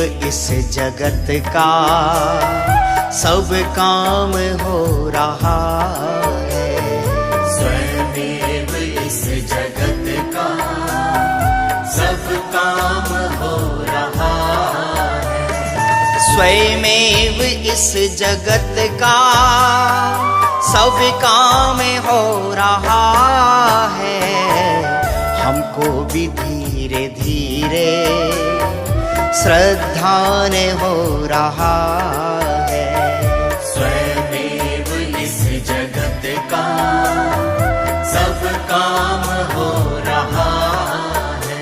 इस जगत का सब काम हो रहा है। स्वयमेव इस जगत का सब काम हो रहा है। स्वयमेव इस जगत का सब काम हो रहा है। हमको भी धीरे धीरे श्रद्धान हो रहा है। स्वयमेव इस जगत का सब काम हो रहा है।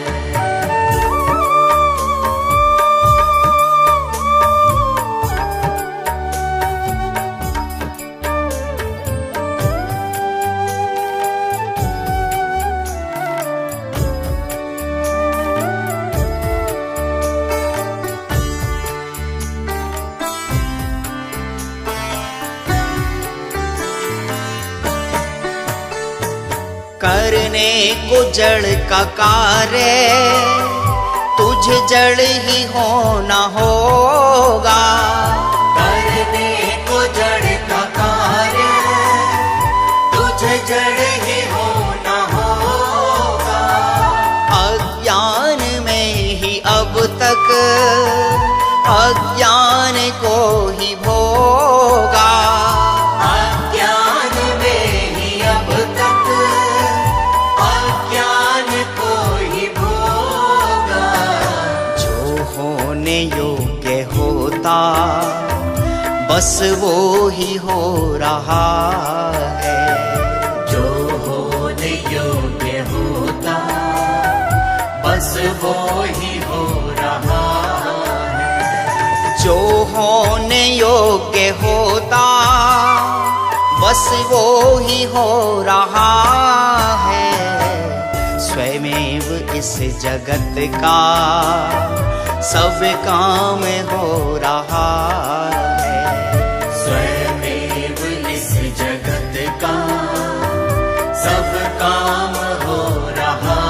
करने को जड़ का कार्य तुझे जड़ ही होना होगा। करने को जड़ का कार्य तुझे जड़ ही होना होगा। अज्ञान में ही अब तक अज्ञान को ही भोगा। योग्य होता बस वो ही हो रहा है। जो होने योग्य होता बस वो ही हो रहा है। जो होने योग्य होता बस वो ही हो रहा है। स्वयमेव इस जगत का सब काम हो रहा है। स्वयमेव इस जगत का सब काम हो रहा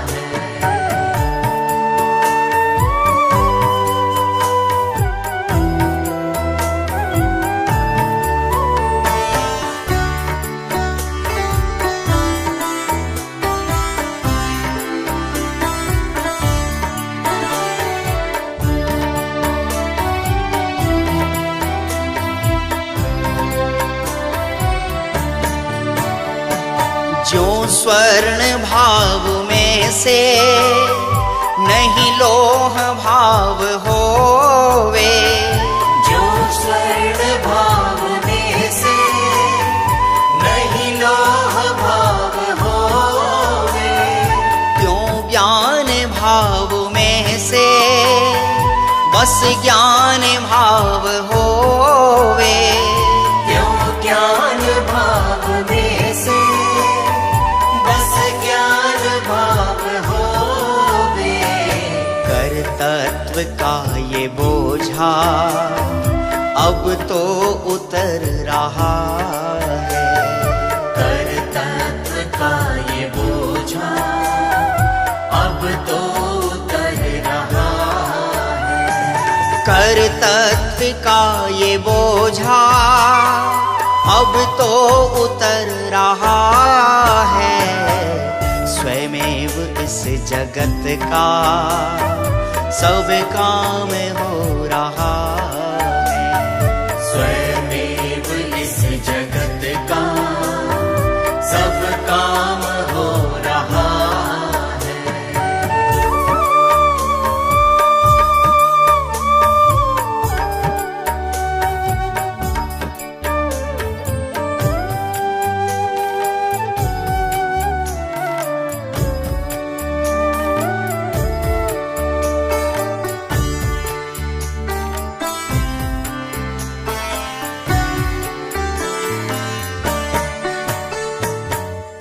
है। जो स्वर्ण भाव में से नहीं लोह भाव होवे। जो स्वर्ण भाव में से नहीं लोह भाव होवे। क्यों ज्ञान भाव में से बस ज्ञान भाव होवे। क्यों ज्ञान भाव में से भाव होवे। कर तत्व का ये बोझा अब तो उतर रहा है। कर तत्व का ये बोझा अब तो उतर रहा है। कर तत्व का ये बोझा अब तो उतर रहा है। स्वयमेव इस जगत का सब काम हो रहा है। स्वयमेव इस जगत का सब काम हो रहा है।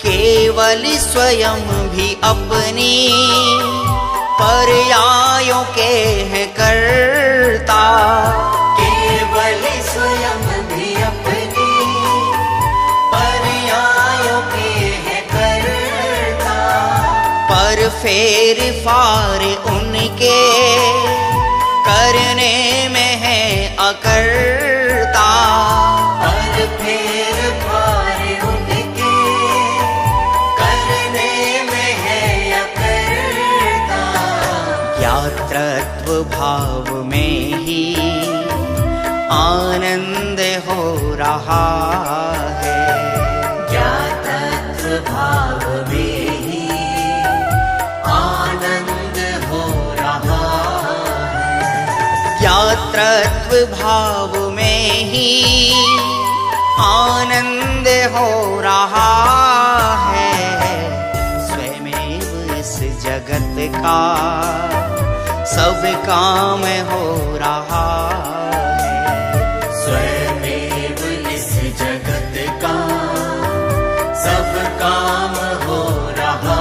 केवल स्वयं भी अपनी पर्यायों के है करता। केवल स्वयं भी अपनी पर्यायों के है करता। पर फेर फार उनके करने में है अकर्ता, पर फेर फार उनके करने में है अकर्ता। ज्ञातृत्व भाव में ही आनंद हो रहा है, ज्ञातृत्व भाव में ही आनंद हो रहा है। ज्ञातृत्व भाव में ही आनंद हो रहा है। स्वयमेव इस जगत का सब काम हो रहा है, स्वयमेव इस जगत का सब काम हो रहा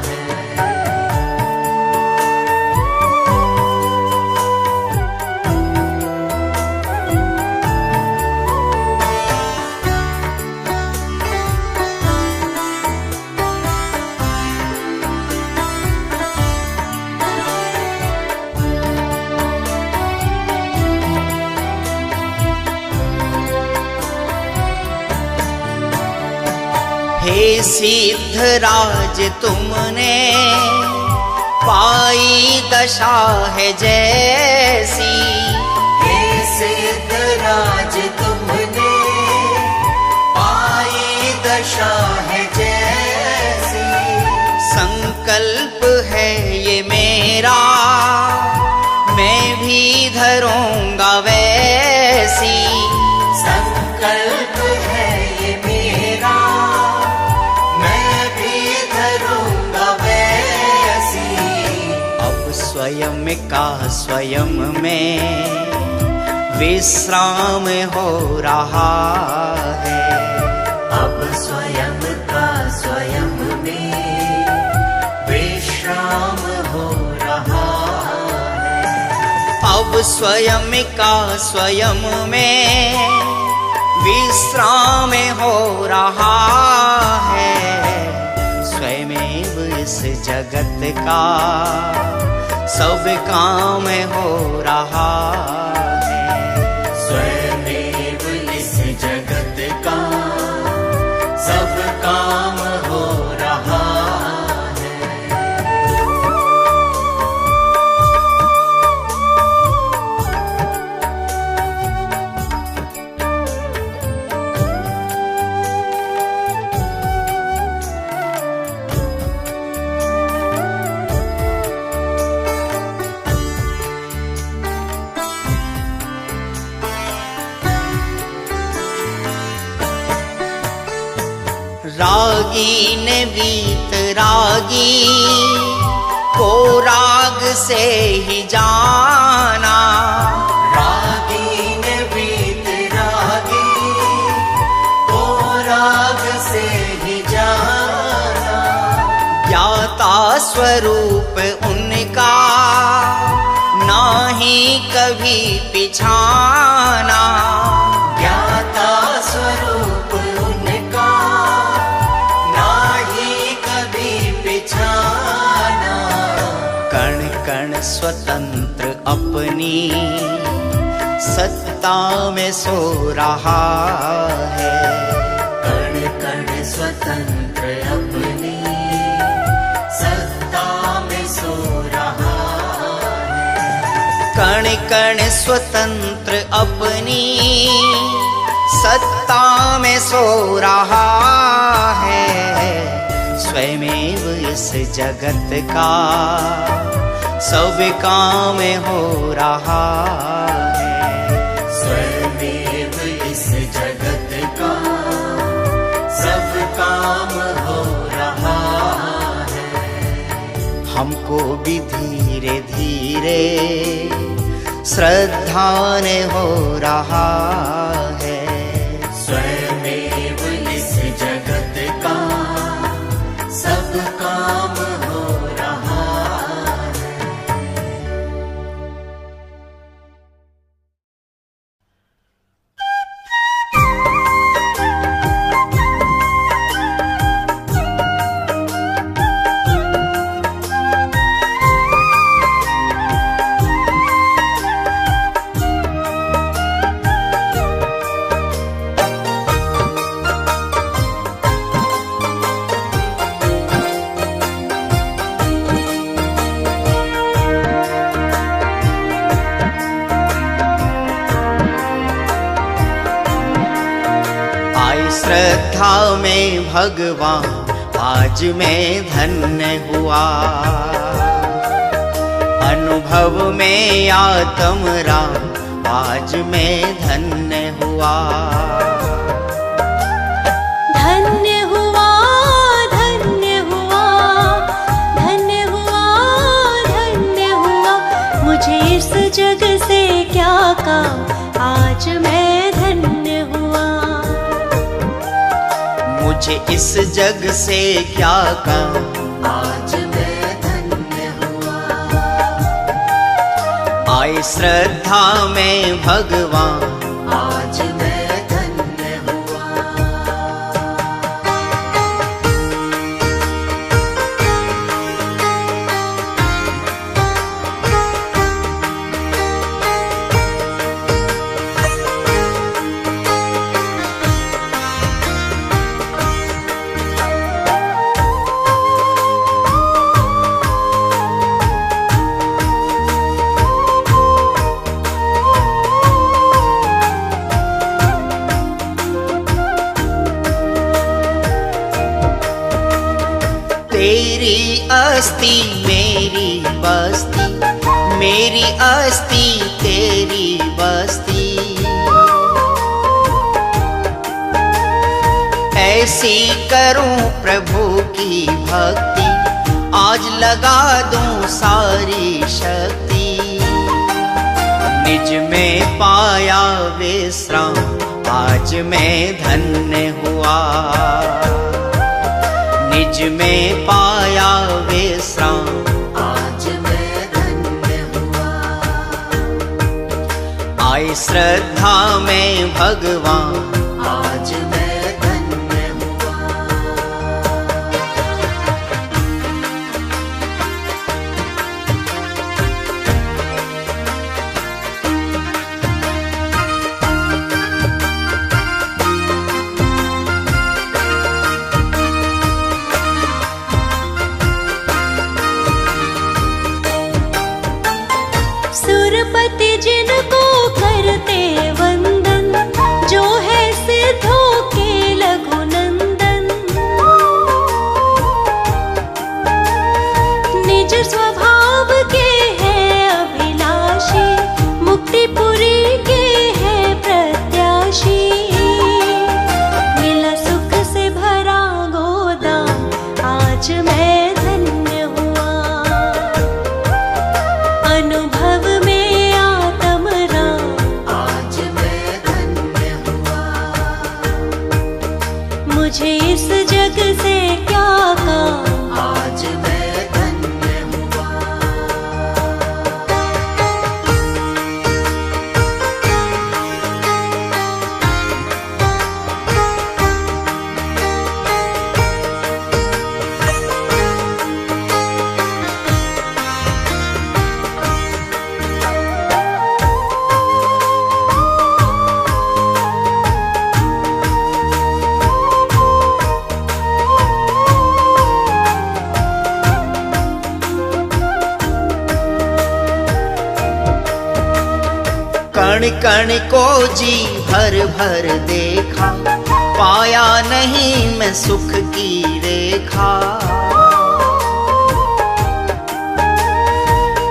है। हे सिद्धराज तुमने पाई दशा है जैसी, हे सिद्धराज तुमने पाई दशा है जैसी। संकल्प है ये मेरा मैं भी धरूंगा वैसी, संकल्प है ये मेरा मैं भी धरूंगा वैसी। अब स्वयं का स्वयं में विश्राम हो रहा है, अब स्वयं का स्वयं में विश्राम हो रहा है। अब स्वयं का स्वयं में विश्राम हो रहा है। स्वयमेव इस जगत का सब काम हो रहा है, स्वयमेव इस जगत का सब काम हो रहा है। रागी ने वीत रागी को राग से ही जाना, रागी ने वीत रागी को राग से ही जाना। ज्ञाता स्वरूप उनका नाही कभी पिछाना, ज्ञाता स्वरूप उनका नाही कभी पिछाना। कण कण स्वतंत्र अपनी सत्ता में सो रहा है, कण कण स्वतंत्र अपनी सत्ता में सो रहा है। कण कण स्वतंत्र अपनी सत्ता में सो रहा है। स्वयमेव इस जगत का सब काम हो रहा है, स्वयमेव इस जगत का सब काम हो रहा है। हमको भी धीरे धीरे श्रद्धान हो रहा है, स्वयमेव इस जगत का सब काम हो रहा है। श्रद्धा में भगवान आज मैं धन्य हुआ, अनुभव में आत्म राम आज मैं धन्य हुआ। धन्य हुआ, धन्य हुआ, धन्य हुआ, धन्य हुआ, मुझे इस जग से क्या काम, आज मैं धन्य हुआ। मुझे इस जग से क्या काम, आज मैं धन्य हुआ। आए श्रद्धा में भगवान आज मैं धन्य हुआ। तेरी अस्ति मेरी बस्ती, मेरी अस्ति तेरी बस्ती, ऐसी करूं प्रभु की भक्ति, आज लगा दूं सारी शक्ति। निज में पाया विश्राम आज मैं धन्य हुआ, निज में पाया विश्राम आज मैं धन्य हुआ। आए श्रद्धा में भगवान आज मैं धन्य हुआ। सुरपति जिनको करते वंदन, जो है सिद्धों के लघुनंदन, निज स्वभाव के हैं अभिलाषी, मुक्तिपुरी के हैं प्रत्याशी। मिला सुख से भरा गोदाम आज मैं धन्य हुआ, अनुभव में आत्म राम आज मैं धन्य हुआ। मुझे इस जग से क्या काम, आज मैं धन्य हुआ। कण कण को जी भर भर देखा, पाया नहीं मैं सुख की रेखा।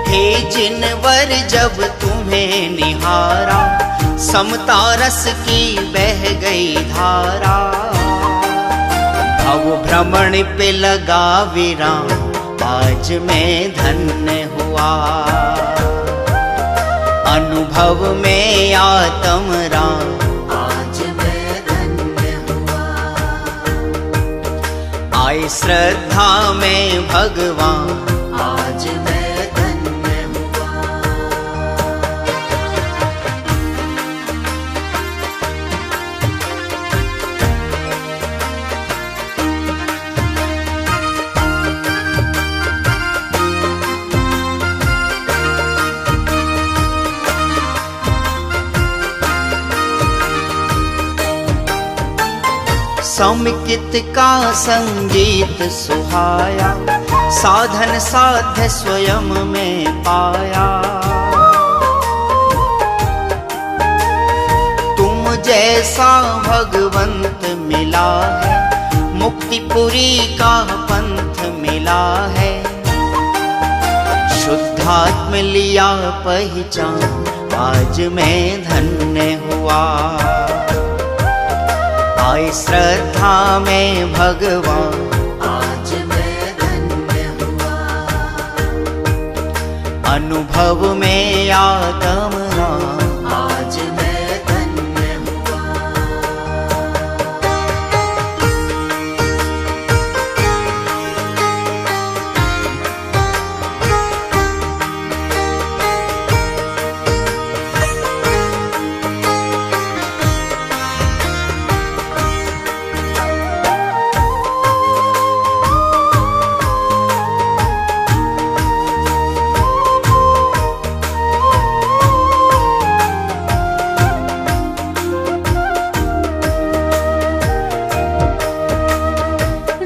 हे जिनवर जब तुम्हें निहारा, समता रस की बह गई धारा। भव भ्रमण पे लगा विराम आज मैं धन्य हुआ, अनुभव में आत्म राम आज मैं धन्य हुआ। आए श्रद्धा में भगवान आज मैं धन्य हुआ। समिकित का संगीत सुहाया, साधन साध्य स्वयं में पाया। तुम जैसा भगवंत मिला है, मुक्तिपुरी का पंथ मिला है। शुद्धात्म लिया पहचान, आज मैं धन्य हुआ। आए श्रद्धा में भगवान, आज मैं धन्य हुआ। अनुभव में आत्म राम, आज मैं धन्य हुआ।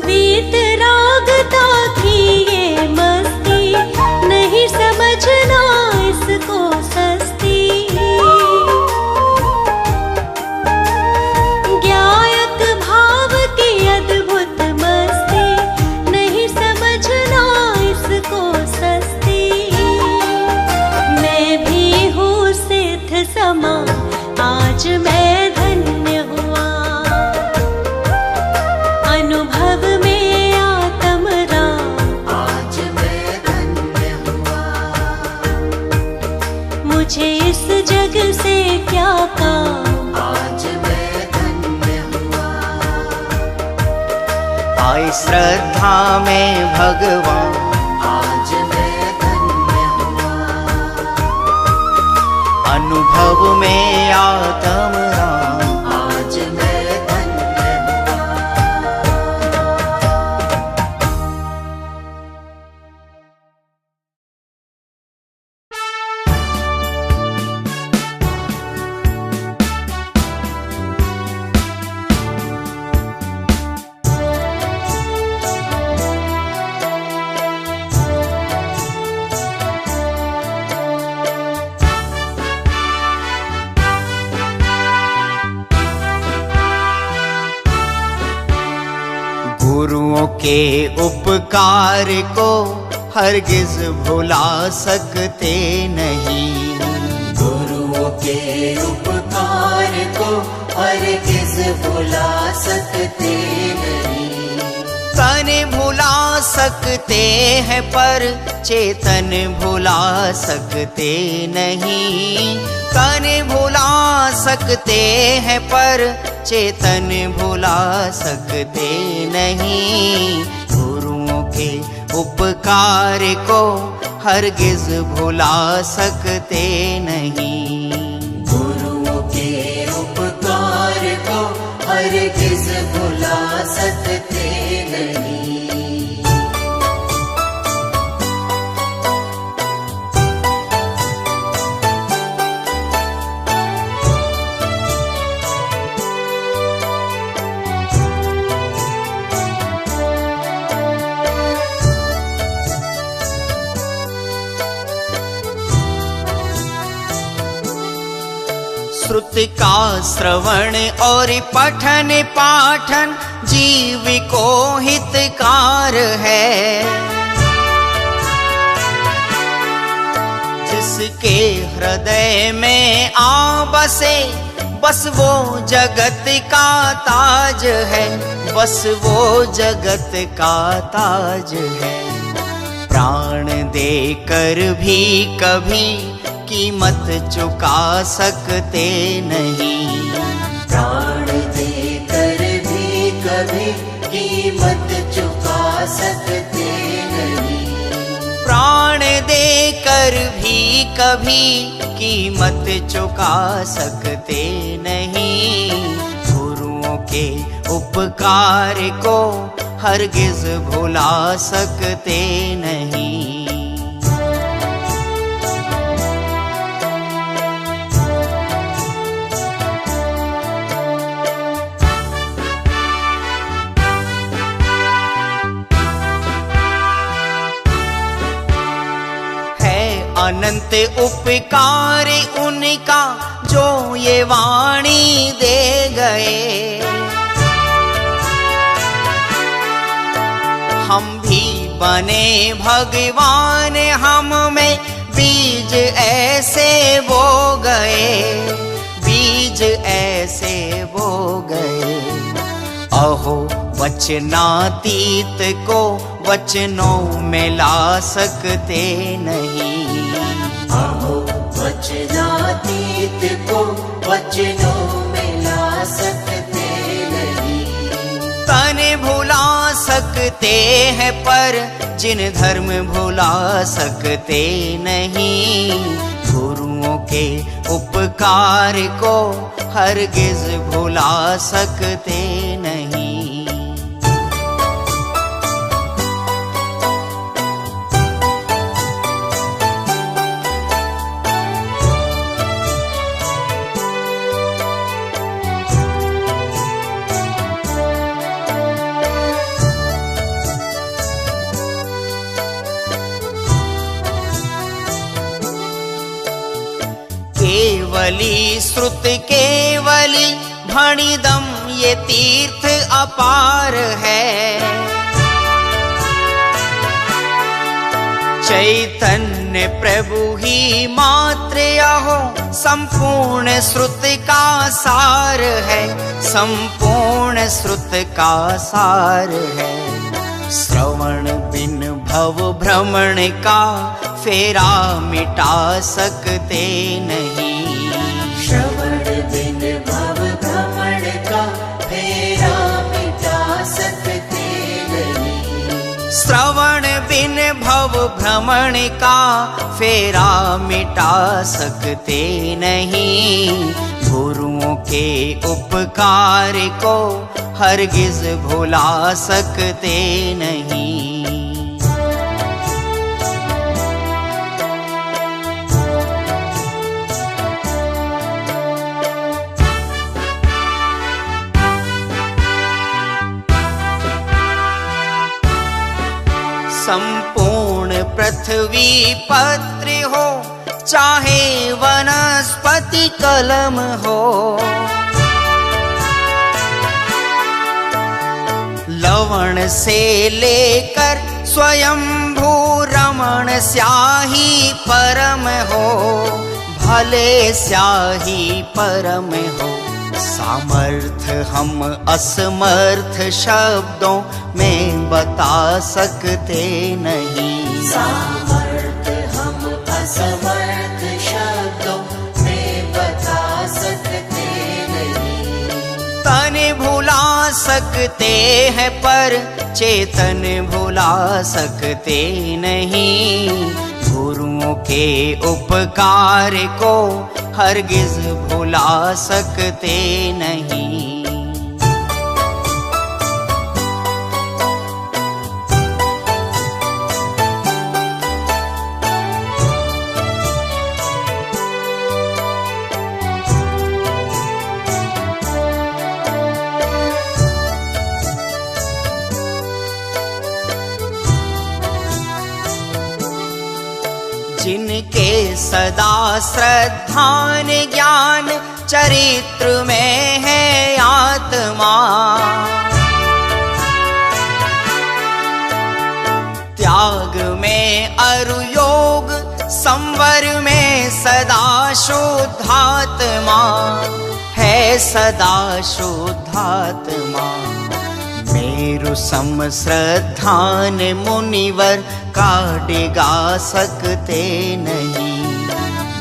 वीतरागता थी ये मस्ती, नहीं समझना इसको सस्ती। ज्ञायक भाव की अद्भुत मस्ती, नहीं समझना इसको सस्ती। मैं भी हूँ सिद्ध समा, आज मैं धन्य हुआ। अनुभव में आत्म राम, आज मैं धन्य हुआ। मुझे इस जग से क्या काम, आज मैं धन्य हुआ। आए श्रद्धा में भगवान, आज मैं धन्य हुआ। अनुभव में आत्म राम। आज मैं धन्य हुआ। गुरुओं के उपकार को हरगिज भुला सकते नहीं। गुरुओं के उपकार को हरगिज भुला सकते नहीं। तन भुला सकते हैं पर चेतन भुला सकते नहीं। तन भुला सकते हैं पर चेतन भुला सकते नहीं। गुरुओं के उपकार को हरगिज भुला सकते नहीं। गुरुओं के उपकार को हरगिज भुला सकते नहीं। श्रुत का श्रवण और पठन पाठन जीव को हितकार है। जिसके हृदय में आ बसे बस वो जगत का ताज है। बस वो जगत का ताज है। प्राण देकर भी कभी कीमत चुका सकते नहीं। प्राण देकर भी कभी कीमत चुका सकते नहीं। प्राण देकर भी कभी कीमत चुका सकते नहीं। गुरुओं के उपकार को हरगिज भुला सकते नहीं। अनंत उपकार उनका जो ये वाणी दे गए। हम भी बने भगवान, हम में बीज ऐसे बो गए, बीज ऐसे बो गए। अहो वचनातीत को वचनों में ला सकते नहीं। अहो वचनातीत को वचनों में ला सकते नहीं। तन भुला सकते हैं पर जिन धर्म भुला सकते नहीं। गुरुओं के उपकार को हरगिज भुला सकते नहीं। केवली श्रुत केवली भणिदम ये तीर्थ अपार है। चैतन्य प्रभु ही मात्र अहो संपूर्ण श्रुत का सार है, संपूर्ण श्रुत का सार है। श्रवण बिन भव भ्रमण का फेरा मिटा सकते नहीं। श्रवण बिन भव भ्रमण का फेरा मिटा सकते नहीं। श्रवण बिन भव भ्रमण का फेरा मिटा सकते नहीं। गुरुओं के उपकार को हरगिज भुला सकते नहीं। संपूर्ण पृथ्वी पत्र हो, चाहे वनस्पति कलम हो। लवण से लेकर स्वयंभू रमण स्याही परम हो, भले स्याही परम हो। सामर्थ हम असमर्थ शब्दों में बता सकते नहीं। सामर्थ हम असमर्थ शब्दों में बता सकते नहीं। तन भुला सकते हैं पर चेतन भुला सकते नहीं। गुरुओं के उपकार को हरगिज भुला सकते नहीं। जिनके सदा श्रद्धान ज्ञान चरित्र में है आत्मा। त्याग में अरु योग, संवर में सदा शुद्धात्मा है, सदा शुद्धात्मा। मेरु सम श्रद्धान मुनिवर का डिगा सकते नहीं।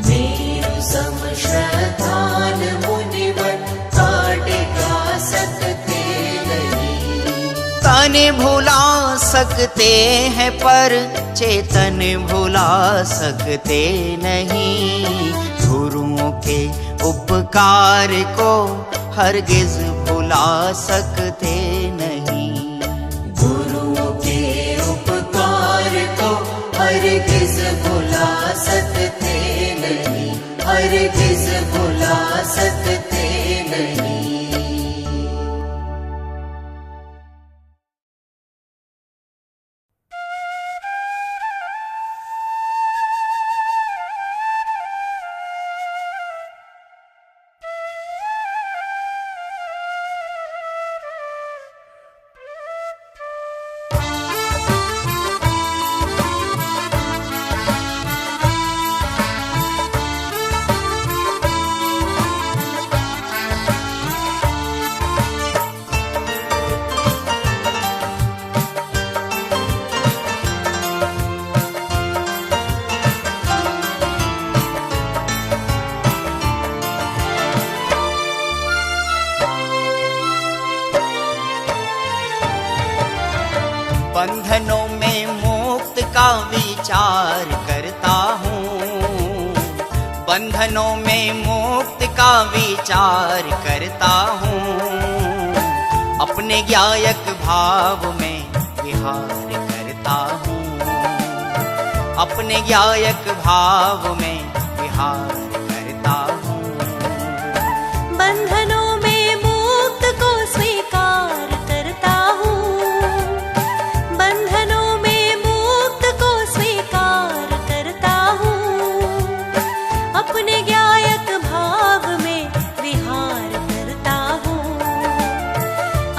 मेरु सम श्रद्धान मुनिवर का डिगा सकते नहीं। तन भुला सकते हैं पर चेतन भुला सकते नहीं। गुरुओं के उपकार को हरगिज भुला सकते नहीं। गुरुओं के उपकार को हरगिज भुला सकते नहीं, हरगिज भुला सकते नहीं। बंधनों में मुक्त का विचार करता हूँ, बंधनों में मुक्त का विचार करता हूँ। अपने गायक भाव में विहार करता हूँ, अपने गायक भाव में विहार करता हूँ। बंधनों में मुक्त को स्वीकार करता हूँ, बंधनों में मुक्त को स्वीकार करता हूँ। अपने गायक भाव में विहार करता हूँ,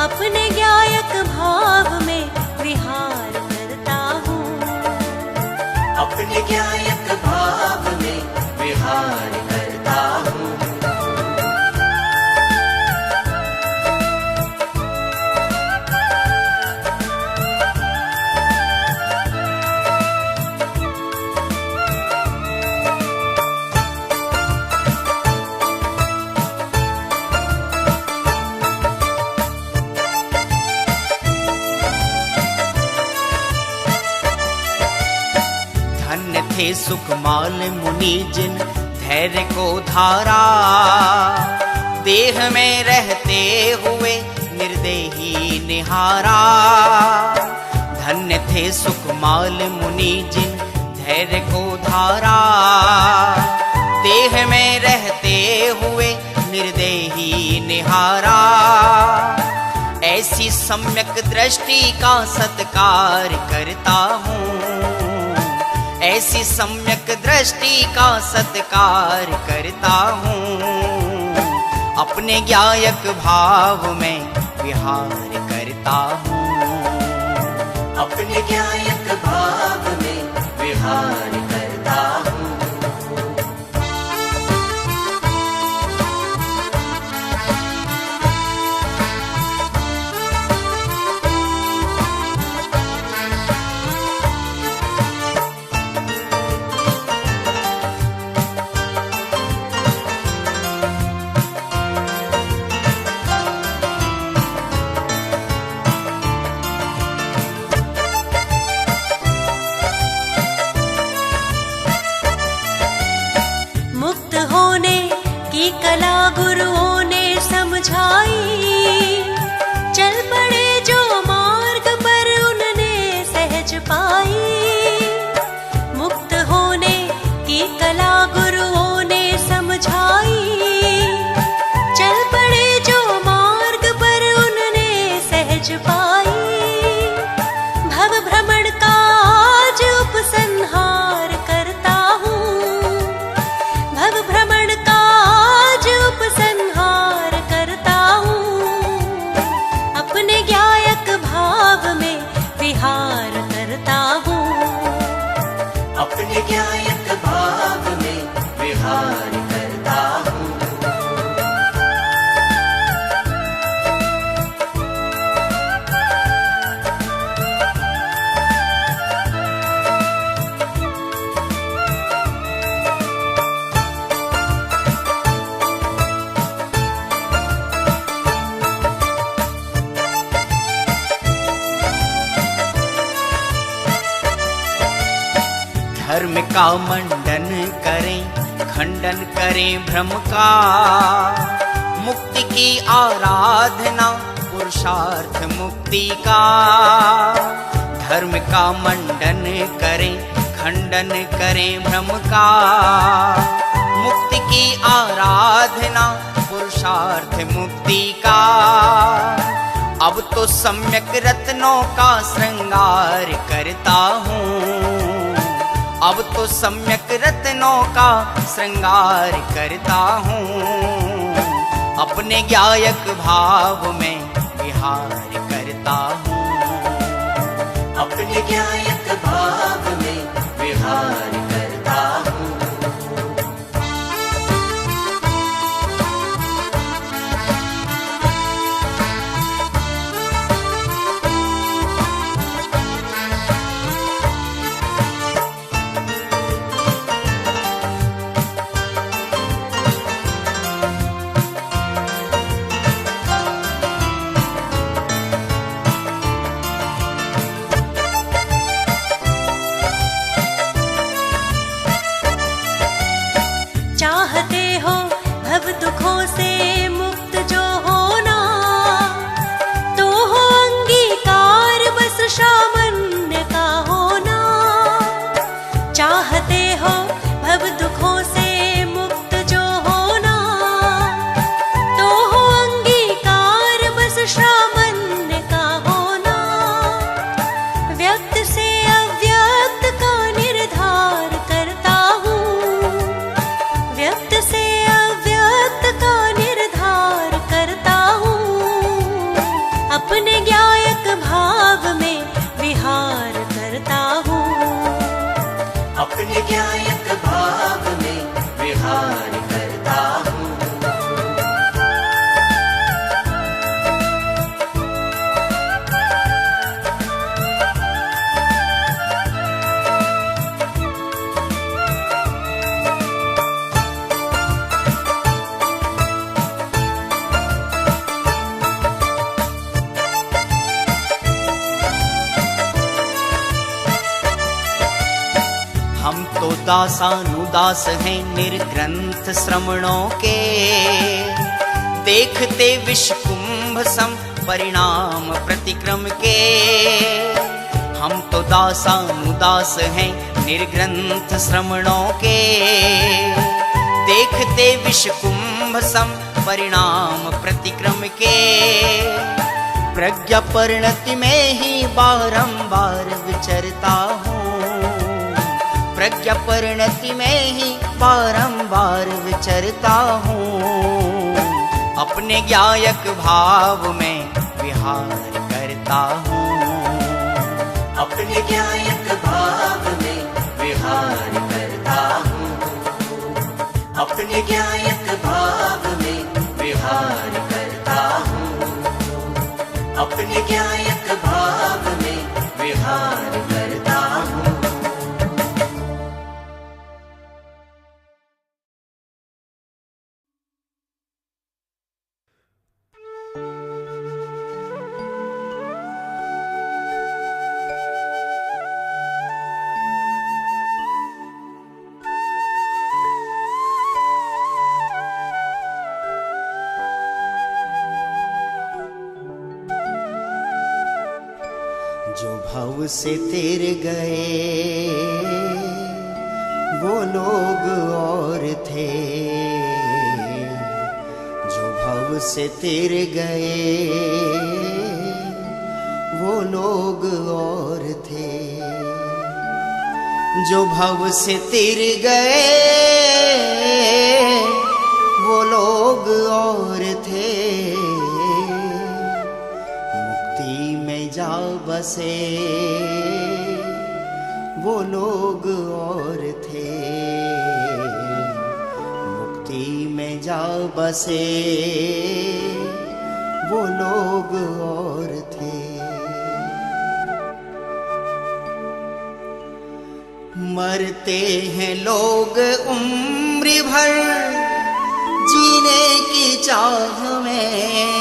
अपने गायक भाव में विहार करता हूँ। अपने गायक भाव में विहार करता हूँ। धन्य थे सुखमाल मुनि जिन धैर्य को धारा, देह में रहते हुए निर्देही निहारा। धन्य थे सुखमाल मुनि जिन धैर्य को धारा, देह में रहते हुए निर्देही निहारा। ऐसी सम्यक दृष्टि का सत्कार करता हूँ, ऐसी सम्यक दृष्टि का सत्कार करता हूँ। अपने गायक भाव में विहार करता हूँ, अपने गायक भाव में विहार करता हूँ। मुक्त होने की कला गुरुओं ने समझाई, चल पड़े जो मार्ग पर उनने सहज पाई। मुक्त होने की कला गुरुओं ने समझाई, चल पड़े जो मार्ग पर उनने सहज पाई। भव भ्रमण का आज उपसंहार करता हूँ, भव भ्रमण का आज उपसंहार करता हूँ। अपने गायक भाव में विहार करता हूँ, अपने गायक भाव में विहार करता हूँ। धर्म का मंडन करें, खंडन करें भ्रम का। मुक्ति की आराधना पुरुषार्थ मुक्ति का। धर्म का मंडन करें, खंडन करें भ्रम का। मुक्ति की आराधना पुरुषार्थ मुक्ति का। अब तो सम्यक रत्नों का श्रृंगार करता हूँ, अब तो सम्यक रत्नों का श्रृंगार करता हूँ। अपने गायक भाव में विहार करता हूँ, अपने गायक भाव में विहार करता हूँ। दासानुदास हैं निर्ग्रंथ श्रमणों के, देखते विष कुंभ सम परिणाम प्रतिक्रम के। हम तो दासानुदास हैं निर्ग्रंथ श्रमणों के, देखते विष कुंभ सम परिणाम प्रतिक्रम के। प्रज्ञा परिणति में ही बारंबार विचरता हूँ, प्रज्ञा परिणति में ही बारंबार विचरता हूँ। अपने ज्ञायक भाव में विहार करता हूँ, अपने ज्ञायक भाव में विहार करता हूँ, अपने ज्ञायक भाव में विहार करता हूँ, अपने ज्ञायक भाव में विहार करता हूँ। जो भव से तिर गए वो लोग और थे, जो भव से तिर गए वो लोग और थे, जो भव से तिर गए वो लोग और थे। जा बसे वो लोग और थे, मुक्ति में जा बसे वो लोग और थे। मरते हैं लोग उम्र भर जीने की चाह में,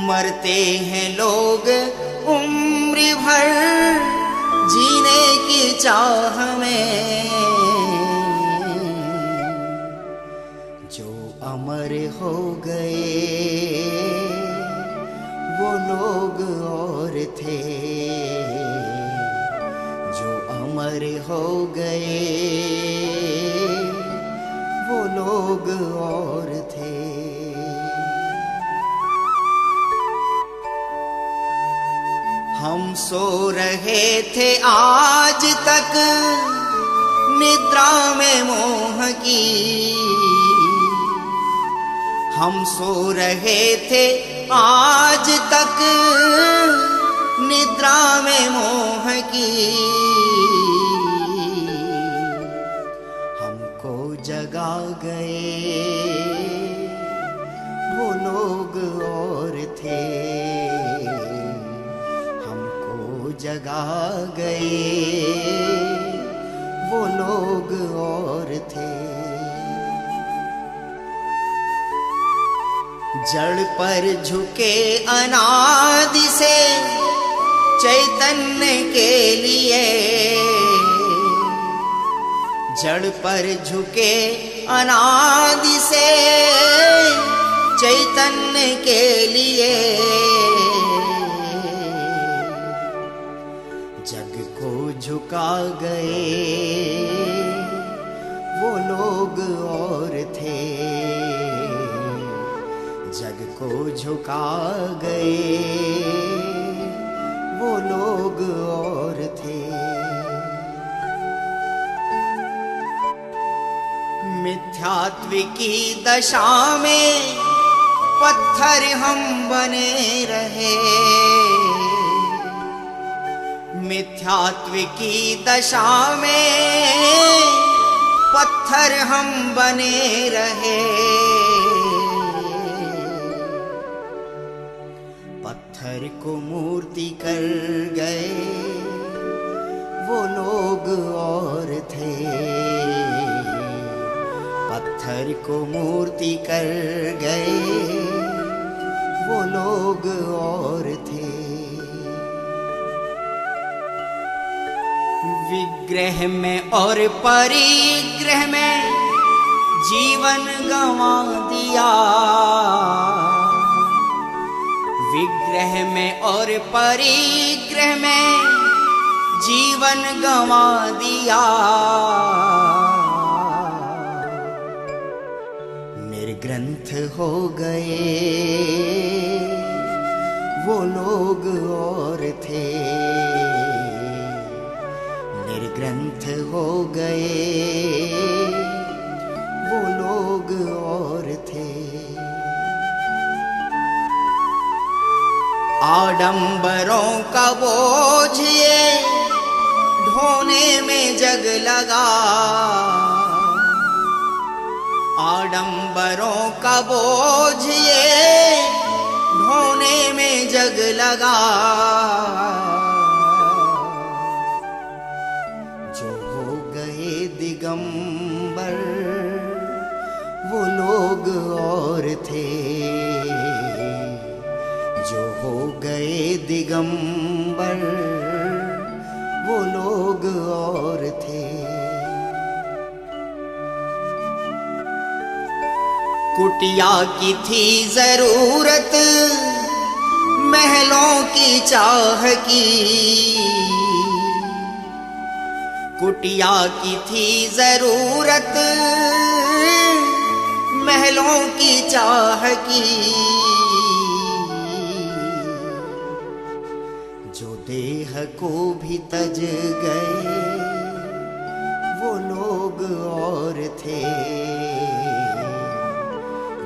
मरते हैं लोग उम्र भर जीने की चाह में। जो अमर हो गए वो लोग और थे, जो अमर हो गए वो लोग और थे। हम सो रहे थे आज तक निद्रा में मोह की, हम सो रहे थे आज तक निद्रा में मोह की। हमको जगा गए वो लोग और थे, जगा गए वो लोग और थे। जड़ पर झुके अनादि से चैतन्य के लिए, जड़ पर झुके अनादि से चैतन्य के लिए। झुका गए वो लोग और थे, जग को झुका गए वो लोग और थे। मिथ्यात्व की दशा में पत्थर हम बने रहे, मिथ्यात्व की दशा में पत्थर हम बने रहे। पत्थर को मूर्ति कर गए वो लोग और थे, पत्थर को मूर्ति कर गए वो लोग और थे। विग्रह में और परिग्रह में जीवन गंवा दिया, विग्रह में और परिग्रह में जीवन गंवा दिया। निर्ग्रंथ हो गए वो लोग और थे, निर्ग्रंथ हो गए वो लोग और थे। आडंबरों का बोझ ये ढोने में जग लगा, आडंबरों का बोझ ये ढोने में जग लगा। जो हो गए दिगंबर वो लोग और थे, जो हो गए दिगंबर वो लोग और थे। कुटिया की थी जरूरत महलों की चाह की, कुटिया की थी जरूरत महलों की चाह की। जो देह को भी तज गए वो लोग और थे,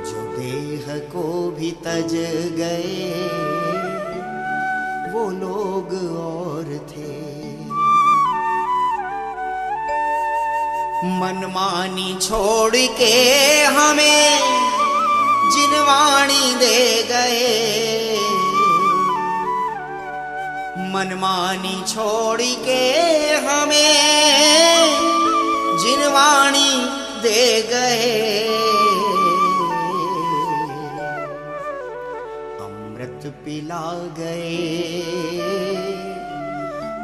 जो देह को भी तज गए वो लोग और थे। मनमानी छोड़ के हमें जिनवाणी दे गए, मनमानी छोड़ के हमें जिनवाणी दे गए। अमृत पिला गए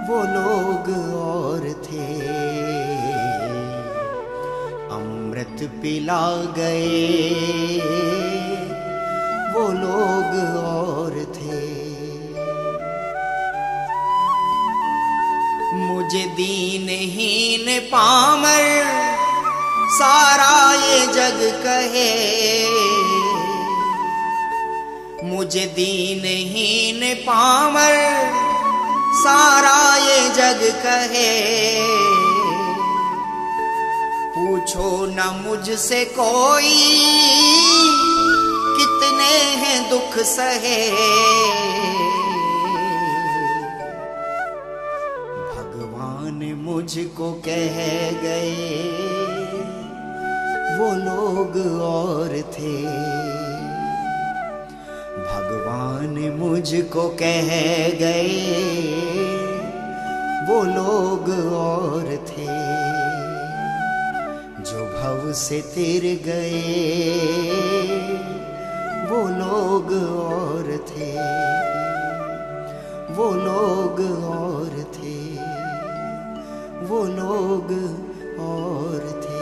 वो लोग और थे, अमृत पिला गए वो लोग और थे। मुझे दीनहीन पामर सारा ये जग कहे, मुझे दीनहीन पामर सारा ये जग कहे। पूछो न मुझसे कोई कितने हैं दुख सहे, मुझको कह गए वो लोग और थे, भगवान मुझको कह गए वो लोग और थे। जो भव से तिर गए वो लोग और थे, वो लोग और थे, वो लोग और थे।